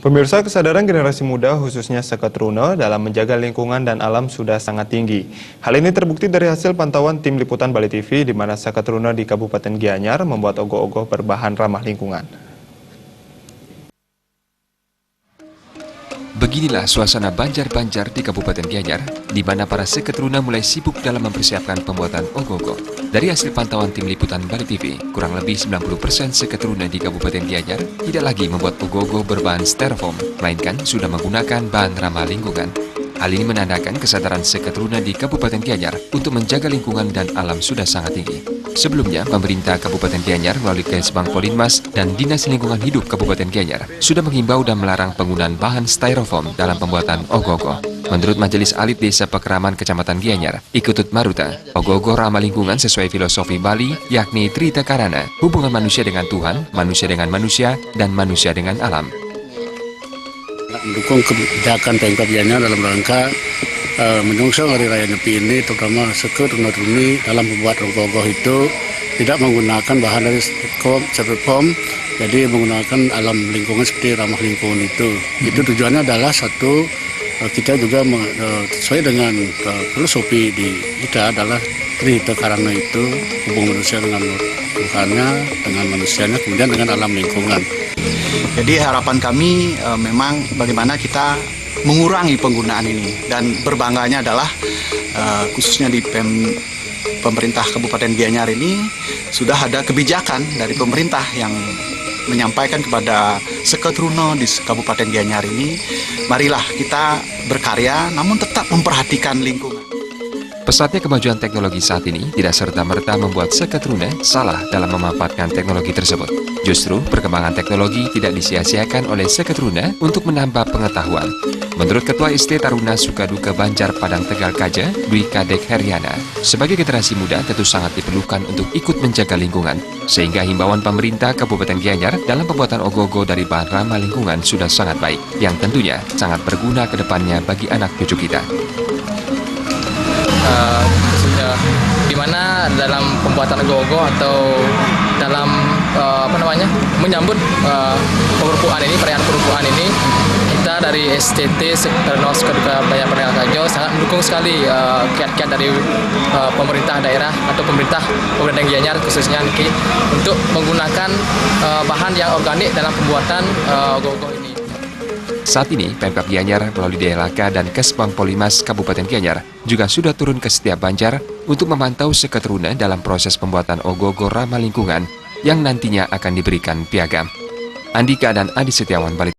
Pemirsa, kesadaran generasi muda khususnya Seketruna dalam menjaga lingkungan dan alam sudah sangat tinggi. Hal ini terbukti dari hasil pantauan tim liputan Bali TV di mana Seketruna di Kabupaten Gianyar membuat ogoh-ogoh berbahan ramah lingkungan. Beginilah suasana Banjar-Banjar di Kabupaten Gianyar, di mana para Seketruna mulai sibuk dalam mempersiapkan pembuatan ogoh-ogoh. Dari hasil pantauan tim liputan Bali TV, kurang lebih 90% Seketruna di Kabupaten Gianyar tidak lagi membuat ogoh-ogoh berbahan styrofoam, melainkan sudah menggunakan bahan ramah lingkungan. Hal ini menandakan kesadaran Seketruna di Kabupaten Gianyar untuk menjaga lingkungan dan alam sudah sangat tinggi. Sebelumnya, pemerintah Kabupaten Gianyar melalui Kesbang Polinmas dan Dinas Lingkungan Hidup Kabupaten Gianyar sudah menghimbau dan melarang penggunaan bahan styrofoam dalam pembuatan ogoh-ogoh. Menurut Majelis Alit Desa Pekeraman Kecamatan Gianyar, Ikutut Maruta, ogoh-ogoh ramah lingkungan sesuai filosofi Bali, yakni Trita Karana, hubungan manusia dengan Tuhan, manusia dengan manusia, dan manusia dengan alam. Mendukung kebijakan Pemkab Gianyar dalam rangka menyongsong Hari Raya Nyepi ini, terutama Seketruna ini dalam membuat ogoh-ogoh itu tidak menggunakan bahan dari styrofoam, jadi menggunakan alam lingkungan seperti ramah lingkungan itu. Itu tujuannya adalah satu, kita juga sesuai dengan filosofi di kita adalah Trita Karana itu, hubungan manusia dengan Tuhannya, dengan manusianya, kemudian dengan alam lingkungan. Jadi harapan kami memang bagaimana kita mengurangi penggunaan ini, dan berbangganya adalah khususnya di pemerintah Kabupaten Gianyar ini sudah ada kebijakan dari pemerintah yang menyampaikan kepada Seketruna di Kabupaten Gianyar ini, marilah kita berkarya namun tetap memperhatikan lingkungan. Pesatnya kemajuan teknologi saat ini tidak serta-merta membuat Seketruna salah dalam memanfaatkan teknologi tersebut. Justru, perkembangan teknologi tidak disia-siakan oleh Seketruna untuk menambah pengetahuan. Menurut Ketua ST Taruna Sukaduka Banjar Padang Tegal Kaja, Dwi Kadek Heriana, sebagai generasi muda tentu sangat diperlukan untuk ikut menjaga lingkungan, sehingga himbauan pemerintah Kabupaten Gianyar dalam pembuatan ogoh-ogoh dari bahan ramah lingkungan sudah sangat baik, yang tentunya sangat berguna ke depannya bagi anak cucu kita. Khususnya di mana dalam pembuatan ogoh-ogoh atau dalam menyambut pengurupuan ini, perayaan pengurupuan ini, kita dari STT Seketruna Sukaduka Banjar Padang Tegal sangat mendukung sekali kiat-kiat dari pemerintah daerah atau pemerintah Kabupaten Gianyar khususnya Niki untuk menggunakan bahan yang organik dalam pembuatan ogoh-ogoh ini. Saat ini, Pemkab Gianyar melalui DLHK dan Kesbang Polinmas Kabupaten Gianyar juga sudah turun ke setiap Banjar untuk memantau Seketruna dalam proses pembuatan ogoh-ogoh ramah lingkungan yang nantinya akan diberikan piagam. Andika dan Adi Setiawan, Bali.